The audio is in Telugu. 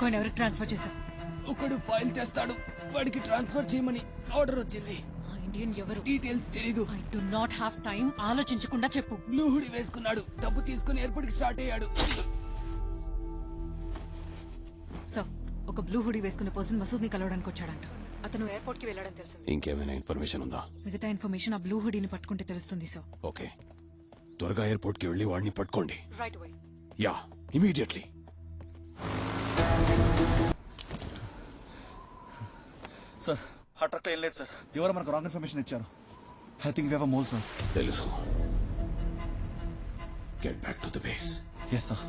బిట్కాయిన్ ఎవరికి ట్రాన్స్ఫర్ చేశావు? ఒకడు ఫైల్ తెస్తాడు, వాడికి ట్రాన్స్ఫర్ చేయమని ఆర్డర్ వచ్చింది. ఆ ఇండియన్ ఎవరు? డీటెయిల్స్ తెలీదు. I do not have time. ఆలోచించకుండా చెప్పు. బ్లూ హుడీ వేసుకున్నాడు, డబ్బు తీసుకుని ఎయిర్పోర్ట్ కి స్టార్ట్ అయ్యాడు. సో ఒక బ్లూ హుడీ వేసుకునే పర్సన్ మసూద్ ని కలవడానికి వచ్చాడంట. అతను ఎయిర్పోర్ట్ కి వెళ్ళాడని తెలిసింది. ఇంకేమైనా ఇన్ఫర్మేషన్ ఉందా? మిగతా ఇన్ఫర్మేషన్ ఆ బ్లూ హుడీని పట్టుకుంటే తెలుస్తుంది. సో ఓకే, త్వరగా ఎయిర్పోర్ట్ కి వెళ్ళి వాడిని పట్టుకోండి. Right away. Yeah, immediately. Sir ఆ ట్రక్ ఏం లేదు సార్, ఎవరో మనకు రాంగ్ ఇన్ఫర్మేషన్ ఇచ్చారు. I think we have a mole sir. తెలుసు. Get back to the base. Yes sir.